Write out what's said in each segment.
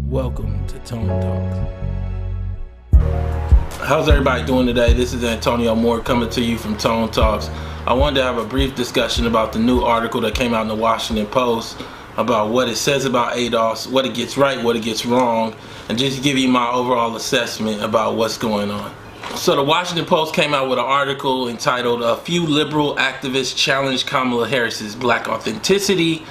Welcome to Tone Talks. How's everybody doing today? This is Antonio Moore coming to you from Tone Talks. I wanted to have a brief discussion about the new article that came out in the Washington Post about what it says about ADOS, what it gets right, what it gets wrong, and just give you my overall assessment about what's going on. So the Washington Post came out with an article entitled "A Few Liberal Activists Challenge Kamala Harris's Black Authenticity.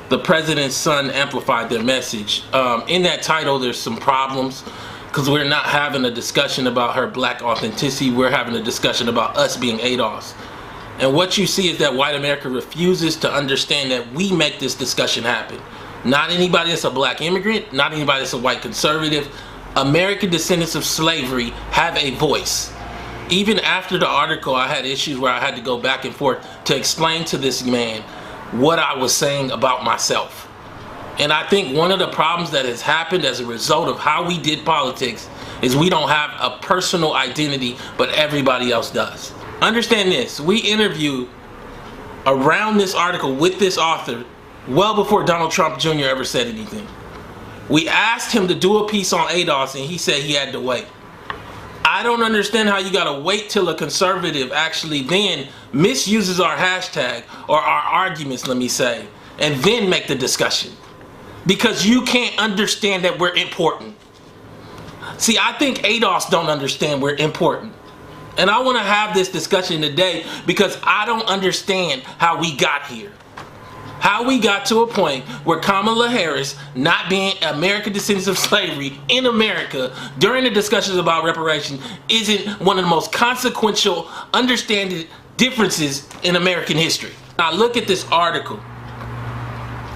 The President's Son Amplified Their Message." In that title there's some problems because we're not having a discussion about her black authenticity, we're having a discussion about us being ADOS. And what you see is that white America refuses to understand that we make this discussion happen. Not anybody that's a black immigrant, not anybody that's a white conservative. American descendants of slavery have a voice. Even after the article, I had issues where I had to go back and forth to explain to this man what I was saying about myself. And I think one of the problems that has happened as a result of how we did politics is we don't have a personal identity, but everybody else does. Understand this, we interviewed around this article with this author well before Donald Trump Jr. ever said anything. We asked him to do a piece on ADOS and he said he had to wait. I don't understand how you gotta wait till a conservative actually then misuses our hashtag or our arguments, let me say, and then make the discussion. Because you can't understand that we're important. See, I think ADOS don't understand we're important. And I wanna have this discussion today because I don't understand how we got here. How we got to a point where Kamala Harris, not being American descendants of slavery in America during the discussions about reparations, isn't one of the most consequential understanding differences in American history. Now look at this article.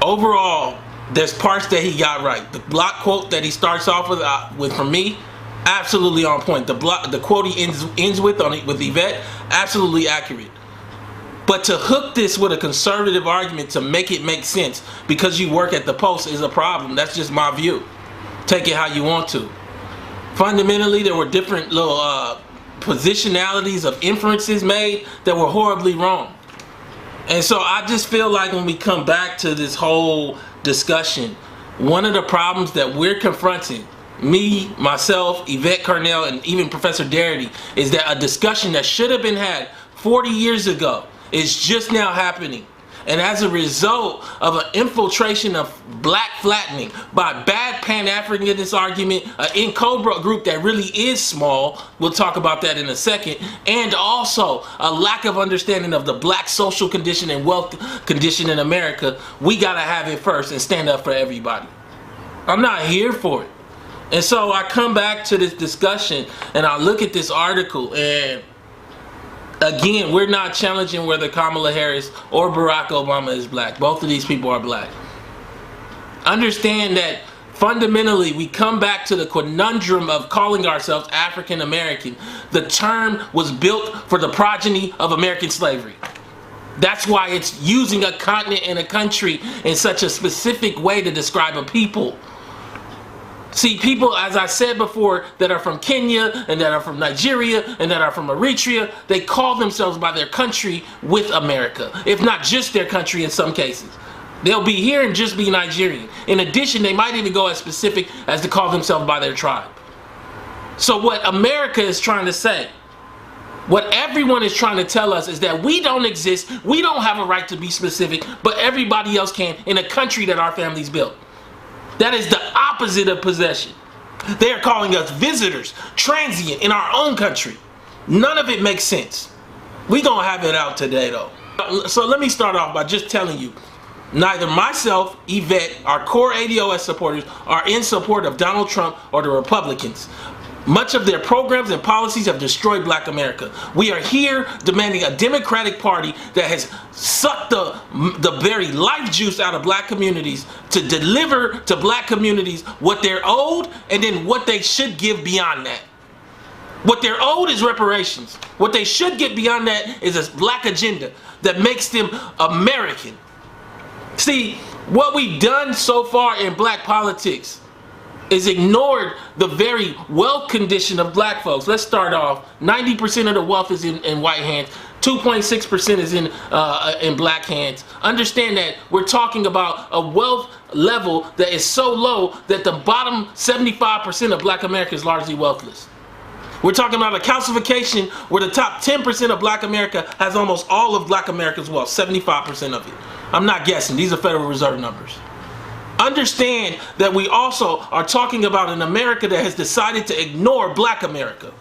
Overall, there's parts that he got right. The block quote that he starts off with for me, absolutely on point. The quote he ends with Yvette, absolutely accurate. But to hook this with a conservative argument to make it make sense because you work at the Post is a problem. That's just my view. Take it how you want to. Fundamentally, there were different little positionalities of inferences made that were horribly wrong. And so I just feel like when we come back to this whole discussion, one of the problems that we're confronting, me, myself, Yvette Carnell, and even Professor Darity, is that a discussion that should have been had 40 years ago is just now happening. And as a result of an infiltration of black flattening by bad Pan-Africanist argument, an in-Cobra group that really is small, we'll talk about that in a second, and also a lack of understanding of the black social condition and wealth condition in America, we gotta have it first and stand up for everybody. I'm not here for it. And so I come back to this discussion and I look at this article, and again, we're not challenging whether Kamala Harris or Barack Obama is black. Both of these people are black. Understand that fundamentally we come back to the conundrum of calling ourselves African American. The term was built for the progeny of American slavery. That's why it's using a continent and a country in such a specific way to describe a people. See, people, as I said before, that are from Kenya and that are from Nigeria and that are from Eritrea, they call themselves by their country with America, if not just their country in some cases. They'll be here and just be Nigerian. In addition, they might even go as specific as to call themselves by their tribe. So what America is trying to say, what everyone is trying to tell us, is that we don't exist, we don't have a right to be specific, but everybody else can in a country that our families built. That is the opposite of possession. They are calling us visitors, transient in our own country. None of it makes sense. We're gonna have it out today though. So let me start off by just telling you, neither myself, Yvette, our core ADOS supporters are in support of Donald Trump or the Republicans. Much of their programs and policies have destroyed black America. We are here demanding a Democratic Party that has sucked the very life juice out of black communities to deliver to black communities what they're owed and then what they should give beyond that. What they're owed is reparations. What they should get beyond that is a black agenda that makes them American. See, what we've done so far in black politics is ignored the very wealth condition of black folks. Let's start off. 90% of the wealth is in white hands. 2.6% is in black hands. Understand that we're talking about a wealth level that is so low that the bottom 75% of black America is largely wealthless. We're talking about a calcification where the top 10% of black America has almost all of black America's wealth, 75% of it. I'm not guessing. These are Federal Reserve numbers. Understand that we also are talking about an America that has decided to ignore black America.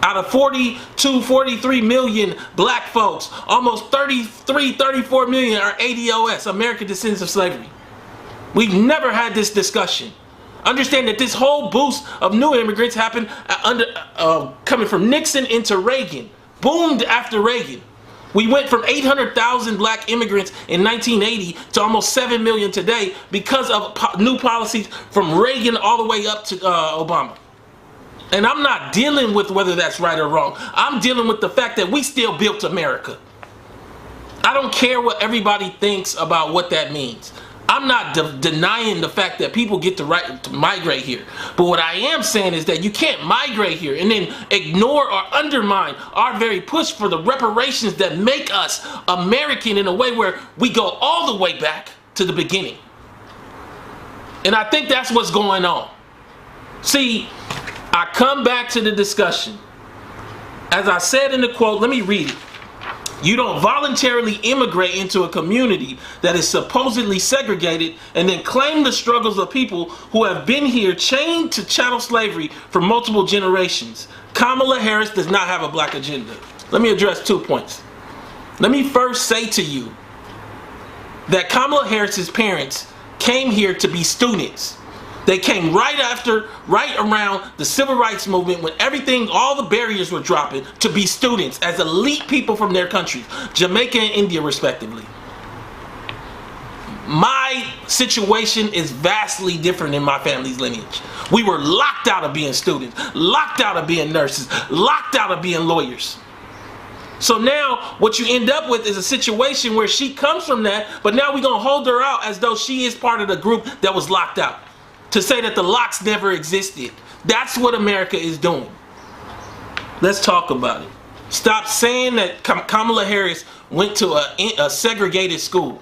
Out of 42, 43 million black folks, almost 33, 34 million are ADOS, American Descendants of Slavery. We've never had this discussion. Understand that this whole boost of new immigrants happened coming from Nixon into Reagan. Boomed after Reagan. We went from 800,000 black immigrants in 1980 to almost 7 million today because of new policies from Reagan all the way up to Obama. And I'm not dealing with whether that's right or wrong. I'm dealing with the fact that we still built America. I don't care what everybody thinks about what that means. I'm not denying the fact that people get the right to migrate here. But what I am saying is that you can't migrate here and then ignore or undermine our very push for the reparations that make us American in a way where we go all the way back to the beginning. And I think that's what's going on. See, I come back to the discussion. As I said in the quote, let me read it. You don't voluntarily immigrate into a community that is supposedly segregated and then claim the struggles of people who have been here chained to chattel slavery for multiple generations. Kamala Harris does not have a black agenda. Let me address 2 points. Let me first say to you that Kamala Harris's parents came here to be students. They came right around the civil rights movement when everything, all the barriers were dropping, to be students as elite people from their countries, Jamaica and India respectively. My situation is vastly different in my family's lineage. We were locked out of being students, locked out of being nurses, locked out of being lawyers. So now what you end up with is a situation where she comes from that, but now we're going to hold her out as though she is part of the group that was locked out. To say that the locks never existed. That's what America is doing. Let's talk about it. Stop saying that Kamala Harris went to a segregated school.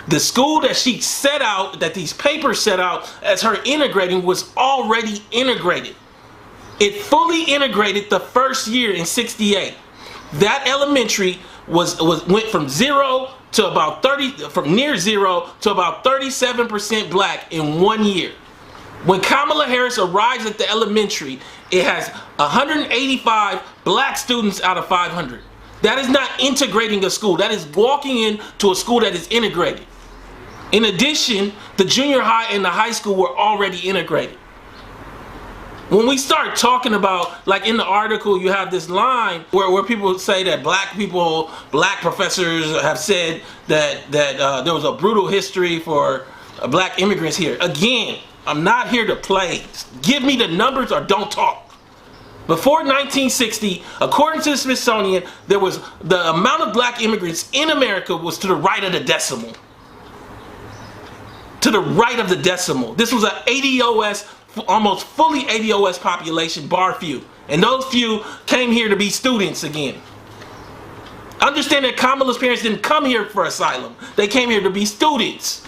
The school that she set out, that these papers set out as her integrating, was already integrated. It fully integrated the first year in '68. That elementary went from zero to about 30, from near zero to about 37% black in 1 year. When Kamala Harris arrives at the elementary, it has 185 black students out of 500. That is not integrating a school. That is walking into a school that is integrated. In addition, the junior high and the high school were already integrated. When we start talking about, like in the article, you have this line where people say that black professors have said that there was a brutal history for black immigrants here. Again, I'm not here to play. Give me the numbers or don't talk. Before 1960, according to the Smithsonian, there was the amount of black immigrants in America was to the right of the decimal. To the right of the decimal. This was an ADOS, almost fully ADOS population, bar few. And those few came here to be students again. Understand that Kamala's parents didn't come here for asylum. They came here to be students.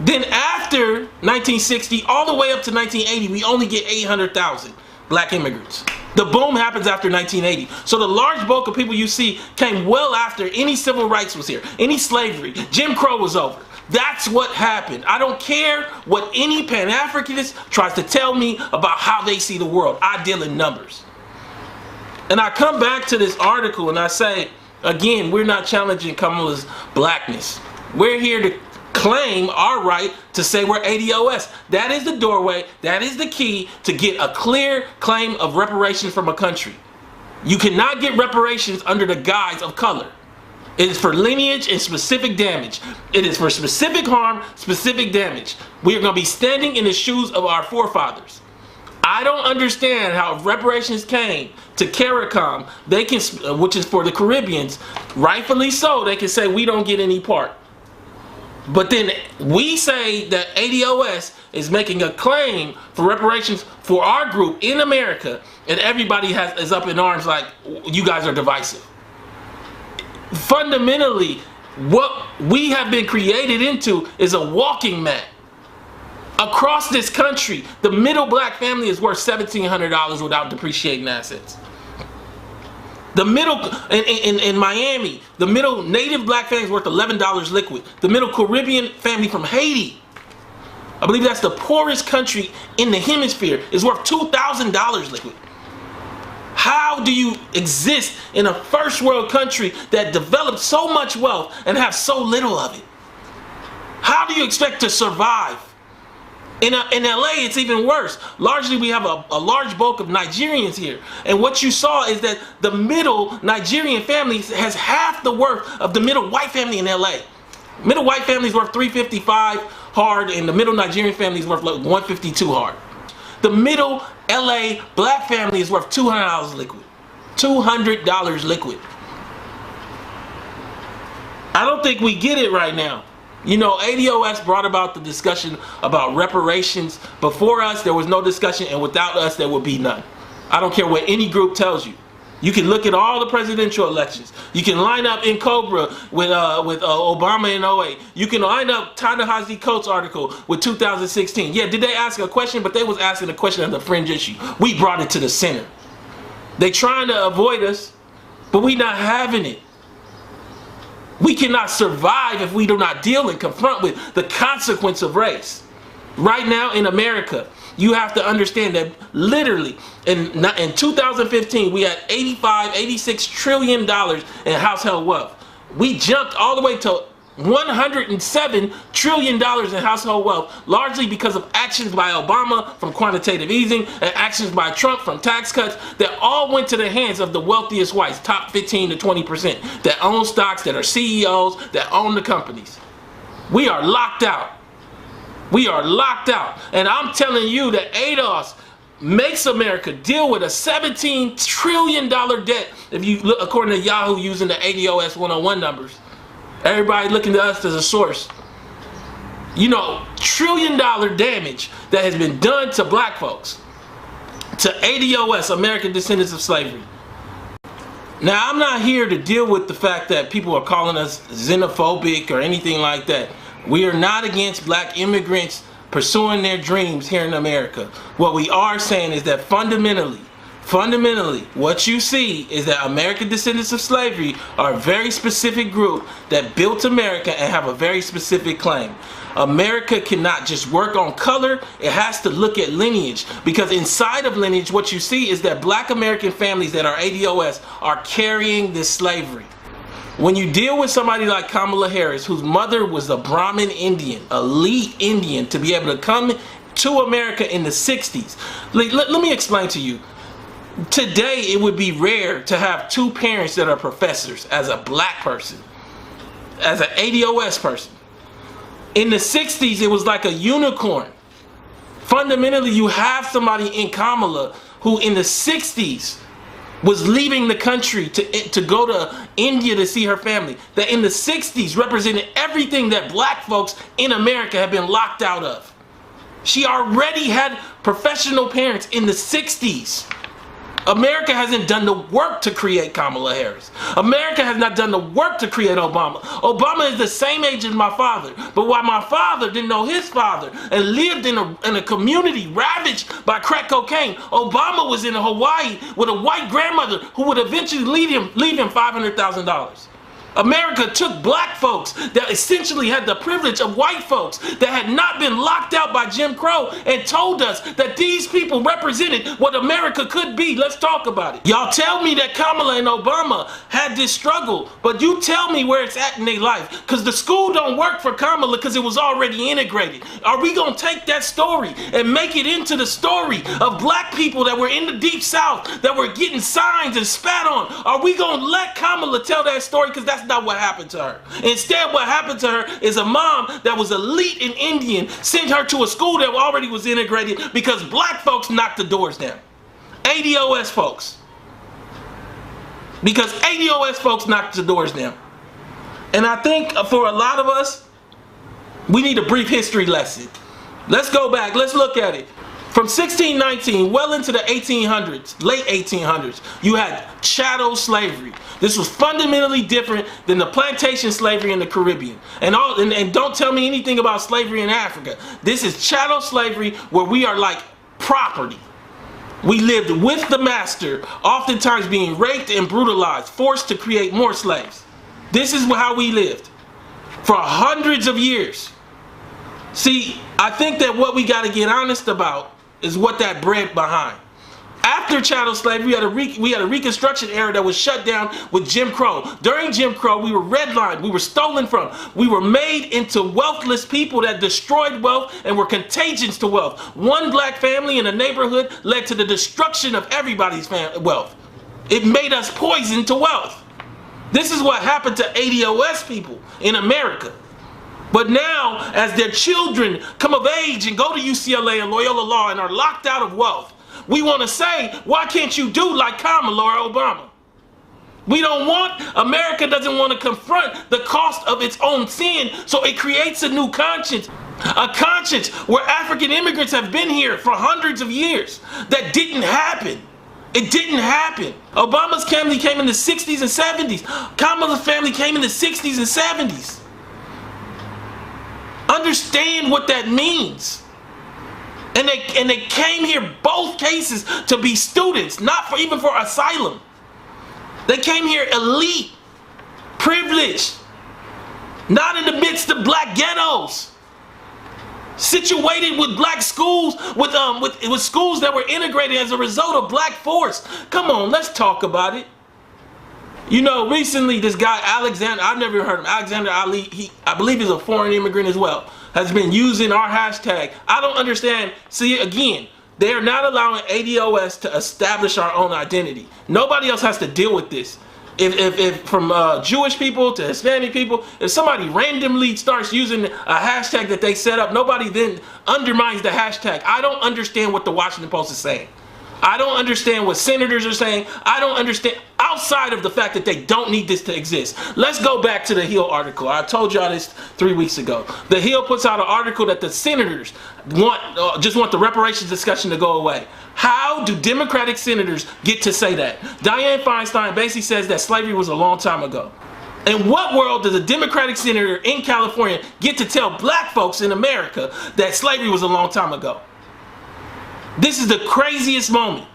Then after 1960, all the way up to 1980, we only get 800,000 black immigrants. The boom happens after 1980. So the large bulk of people you see came well after any civil rights was here, any slavery. Jim Crow was over. That's what happened. I don't care what any Pan-Africanist tries to tell me about how they see the world. I deal in numbers. And I come back to this article and I say, again, we're not challenging Kamala's blackness. We're here to claim our right to say we're ADOS. That is the doorway, that is the key to get a clear claim of reparations from a country. You cannot get reparations under the guise of color. It is for lineage and specific damage. It is for specific harm, specific damage. We are going to be standing in the shoes of our forefathers. I don't understand how if reparations came to CARICOM, they can, which is for the Caribbeans, rightfully so, they can say we don't get any part. But then we say that ADOS is making a claim for reparations for our group in America, and everybody is up in arms like you guys are divisive. Fundamentally, what we have been created into is a walking mat. Across this country, the middle black family is worth $1,700 without depreciating assets. The middle, in Miami, the middle native black family is worth $11 liquid. The middle Caribbean family from Haiti, I believe that's the poorest country in the hemisphere, is worth $2,000 liquid. How do you exist in a first world country that developed so much wealth and have so little of it? How do you expect to survive? In LA, it's even worse. Largely, we have a large bulk of Nigerians here. And what you saw is that the middle Nigerian family has half the worth of the middle white family in LA. Middle white family is worth $355 hard, and the middle Nigerian family is worth like $152 hard. The middle LA black family is worth $200 liquid. $200 liquid. I don't think we get it right now. You know, ADOS brought about the discussion about reparations. Before us, there was no discussion, and without us, there would be none. I don't care what any group tells you. You can look at all the presidential elections. You can line up in Cobra with Obama in 08. You can line up Ta-Nehisi Coates' article with 2016. Yeah, did they ask a question? But they was asking a question of the fringe issue. We brought it to the center. They trying to avoid us, but we not having it. We cannot survive if we do not deal and confront with the consequence of race. Right now in America, you have to understand that literally in 2015, we had $86 trillion in household wealth. We jumped all the way to $107 trillion in household wealth, largely because of actions by Obama from quantitative easing and actions by Trump from tax cuts that all went to the hands of the wealthiest whites, top 15 to 20%, that own stocks, that are CEOs, that own the companies. We are locked out. We are locked out. And I'm telling you that ADOS makes America deal with a $17 trillion debt, if you look according to Yahoo using the ADOS 101 numbers. Everybody looking to us as a source. You know, $1 trillion damage that has been done to black folks. To ADOS, American Descendants of Slavery. Now, I'm not here to deal with the fact that people are calling us xenophobic or anything like that. We are not against black immigrants pursuing their dreams here in America. What we are saying is that fundamentally, what you see is that American Descendants of Slavery are a very specific group that built America and have a very specific claim. America cannot just work on color, it has to look at lineage, because inside of lineage what you see is that black American families that are ADOS are carrying this slavery. When you deal with somebody like Kamala Harris, whose mother was a Brahmin Indian, elite Indian, to be able to come to America in the 60s, let me explain to you. Today, it would be rare to have two parents that are professors as a black person, as an ADOS person. In the 60s, it was like a unicorn. Fundamentally, you have somebody in Kamala who in the 60s was leaving the country to go to India to see her family, that in the 60s represented everything that black folks in America have been locked out of. She already had professional parents in the 60s. America hasn't done the work to create Kamala Harris. America has not done the work to create Obama. Obama is the same age as my father. But while my father didn't know his father and lived in a community ravaged by crack cocaine, Obama was in Hawaii with a white grandmother who would eventually leave him $500,000. America took black folks that essentially had the privilege of white folks that had not been locked out by Jim Crow and told us that these people represented what America could be. Let's talk about it. Y'all tell me that Kamala and Obama had this struggle, but you tell me where it's at in their life, because the school don't work for Kamala because it was already integrated. Are we going to take that story and make it into the story of black people that were in the Deep South that were getting signs and spat on? Are we going to let Kamala tell that story? Because that's not what happened to her. Instead, what happened to her is a mom that was elite in Indian sent her to a school that already was integrated because black folks knocked the doors down. ADOS folks. Because ADOS folks knocked the doors down. And I think for a lot of us, we need a brief history lesson. Let's go back. Let's look at it. From 1619 well into the 1800s, late 1800s, you had chattel slavery. This was fundamentally different than the plantation slavery in the Caribbean. And don't tell me anything about slavery in Africa. This is chattel slavery where we are like property. We lived with the master, oftentimes being raped and brutalized, forced to create more slaves. This is how we lived for hundreds of years. See, I think that what we got to get honest about is what that bred behind. After chattel slavery, we had a Reconstruction era that was shut down with Jim Crow. During Jim Crow, we were redlined, we were stolen from, we were made into wealthless people that destroyed wealth and were contagions to wealth. One black family in a neighborhood led to the destruction of everybody's wealth. It made us poison to wealth. This is what happened to ADOS people in America. But now, as their children come of age and go to UCLA and Loyola Law and are locked out of wealth, we want to say, why can't you do like Kamala or Obama? We don't want, America doesn't want to confront the cost of its own sin, so it creates a new conscience. A conscience where African immigrants have been here for hundreds of years. That didn't happen. It didn't happen. Obama's family came in the 60s and 70s. Kamala's family came in the 60s and 70s. Understand what that means. And they came here, both cases, to be students, not for even for asylum. They came here elite, privileged, not in the midst of black ghettos, situated with black schools, with schools that were integrated as a result of black force. Come on, let's talk about it. You know, recently this guy Alexander, I've never heard of him, Alexander Ali, I believe he's a foreign immigrant as well, has been using our hashtag. I don't understand. See, again, they are not allowing ADOS to establish our own identity. Nobody else has to deal with this. If from Jewish people to Hispanic people, if somebody randomly starts using a hashtag that they set up, nobody then undermines the hashtag. I don't understand what the Washington Post is saying. I don't understand what senators are saying. I don't understand, outside of the fact that they don't need this to exist. Let's go back to the Hill article. I told y'all this 3 weeks ago. The Hill puts out an article that the senators just want the reparations discussion to go away. How do Democratic senators get to say that? Dianne Feinstein basically says that slavery was a long time ago. In what world does a Democratic senator in California get to tell black folks in America that slavery was a long time ago? This is the craziest moment,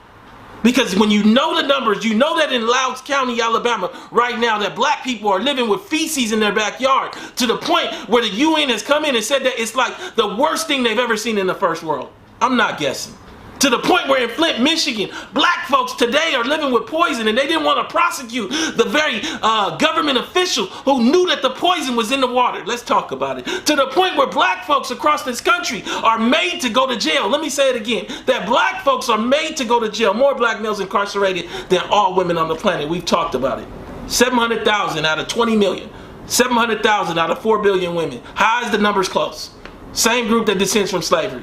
because when you know the numbers, you know that in Loudoun County, Alabama, right now, that black people are living with feces in their backyard, to the point where the UN has come in and said that it's like the worst thing they've ever seen in the first world. I'm not guessing. To the point where in Flint, Michigan, black folks today are living with poison, and they didn't want to prosecute the very government officials who knew that the poison was in the water. Let's talk about it. To the point where black folks across this country are made to go to jail. Let me say it again. That black folks are made to go to jail. More black males incarcerated than all women on the planet. We've talked about it. 700,000 out of 20 million. 700,000 out of 4 billion women. How is the numbers close? Same group that descends from slavery.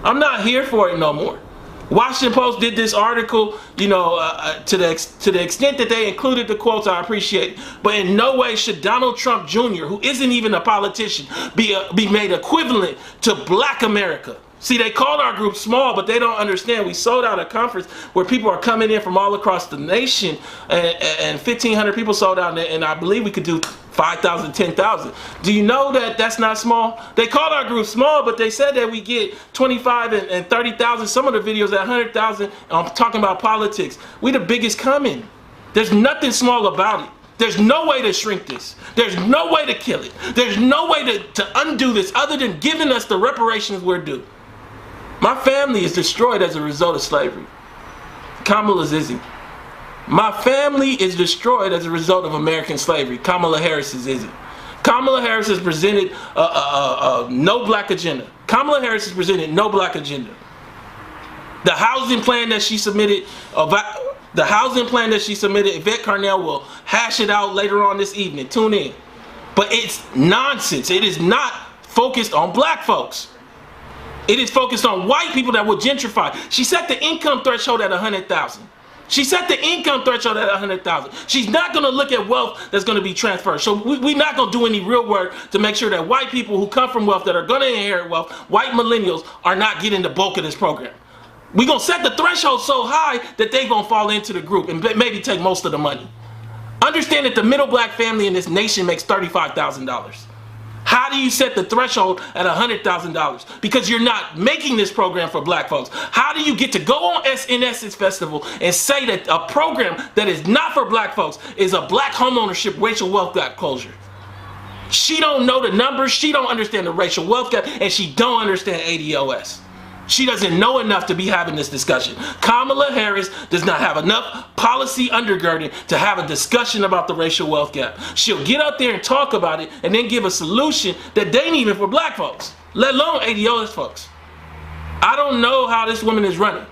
I'm not here for it no more. Washington Post did this article, you know, to the extent that they included the quotes, I appreciate it. But in no way should Donald Trump Jr., who isn't even a politician, be made equivalent to black America. See, they called our group small, but they don't understand. We sold out a conference where people are coming in from all across the nation, and 1,500 people sold out, and I believe we could do 5,000, 10,000. Do you know that that's not small? They called our group small, but they said that we get 25 and 30,000. Some of the videos at 100,000. I'm talking about politics. We the biggest coming. There's nothing small about it. There's no way to shrink this. There's no way to kill it. There's no way to undo this other than giving us the reparations we're due. My family is destroyed as a result of slavery. Kamala's isn't. My family is destroyed as a result of American slavery. Kamala Harris's isn't. Kamala Harris has presented no black agenda. Kamala Harris has presented no black agenda. The housing plan that she submitted, Yvette Carnell will hash it out later on this evening. Tune in. But it's nonsense. It is not focused on black folks. It is focused on white people that will gentrify. She set the income threshold at 100,000. She set the income threshold at 100,000. She's not going to look at wealth that's going to be transferred. So we're not going to do any real work to make sure that white people who come from wealth, that are going to inherit wealth, white millennials, are not getting the bulk of this program. We're going to set the threshold so high that they're going to fall into the group and maybe take most of the money. Understand that the middle black family in this nation makes $35,000. How do you set the threshold at $100,000? Because you're not making this program for black folks. How do you get to go on Essence Festival and say that a program that is not for black folks is a black homeownership racial wealth gap closure? She don't know the numbers, she don't understand the racial wealth gap, and she don't understand ADOS. She doesn't know enough to be having this discussion. Kamala Harris does not have enough policy undergirding to have a discussion about the racial wealth gap. She'll get up there and talk about it and then give a solution that they ain't even for black folks, let alone ADOS folks. I don't know how this woman is running.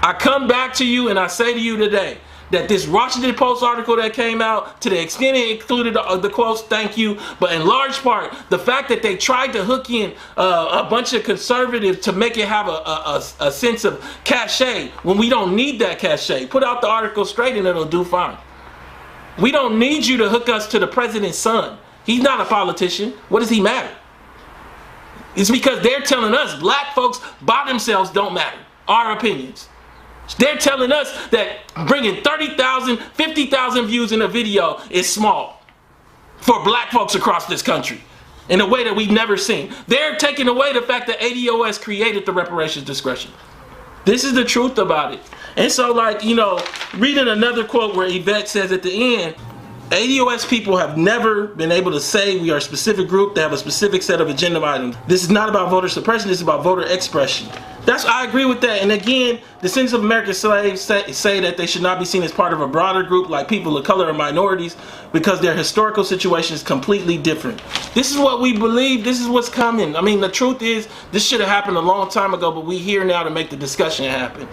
I come back to you and I say to you today that this Washington Post article that came out, to the extent it included the quotes, thank you, but in large part, the fact that they tried to hook in a bunch of conservatives to make it have a sense of cachet when we don't need that cachet. Put out the article straight and it'll do fine. We don't need you to hook us to the president's son. He's not a politician. What does he matter? It's because they're telling us black folks by themselves don't matter. Our opinions. They're telling us that bringing 30,000, 50,000 views in a video is small for black folks across this country in a way that we've never seen. They're taking away the fact that ADOS created the reparations discretion. This is the truth about it. And so, like, you know, reading another quote where Yvette says at the end, ADOS people have never been able to say we are a specific group that have a specific set of agenda items. This is not about voter suppression, this is about voter expression. I agree with that. And again, descendants of American slaves say that they should not be seen as part of a broader group like people of color or minorities because their historical situation is completely different. This is what we believe. This is what's coming. I mean, the truth is, this should have happened a long time ago, but we're here now to make the discussion happen.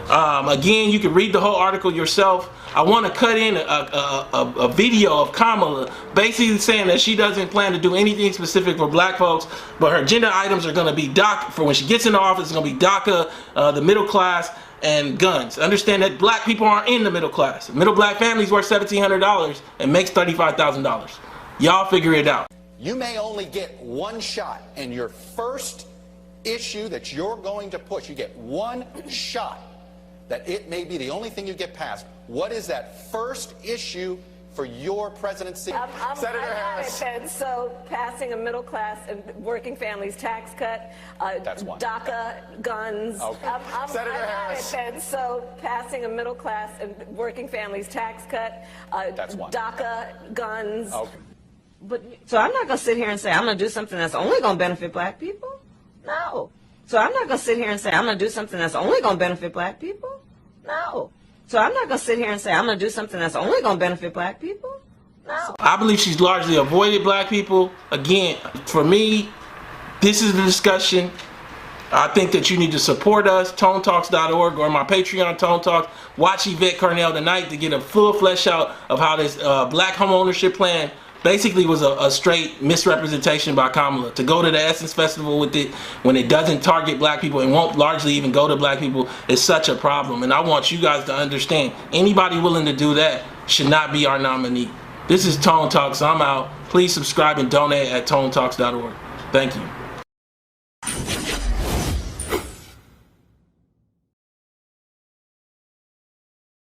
Again, you can read the whole article yourself. I want to cut in a video of Kamala basically saying that she doesn't plan to do anything specific for black folks, but her agenda items are going to be DACA. For when she gets into office, it's going to be DACA, the middle class, and guns. Understand that black people aren't in the middle class. Middle black families worth $1,700 and makes $35,000. Y'all figure it out. You may only get one shot, and your first issue that you're going to push, you get one shot that it may be the only thing you get passed. What is that first issue for your presidency? Senator Harris. So passing a middle class and working families tax cut, That's one. DACA, guns. Okay. Senator Harris. So passing a middle class and working families tax cut, That's one. DACA, guns. Okay. But so I'm not going to sit here and say I'm going to do something that's only going to benefit black people. No. So I'm not going to sit here and say I'm going to do something that's only going to benefit black people. No. So I'm not going to sit here and say I'm going to do something that's only going to benefit black people. No. I believe she's largely avoided black people. Again, for me, this is the discussion. I think that you need to support us, tonetalks.org, or my Patreon, Tone Talks. Watch Yvette Carnell tonight to get a full flesh out of how this black home ownership plan basically was a straight misrepresentation by Kamala. To go to the Essence Festival with it when it doesn't target black people and won't largely even go to black people is such a problem. And I want you guys to understand, anybody willing to do that should not be our nominee. This is Tone Talks. I'm out. Please subscribe and donate at tonetalks.org. Thank you.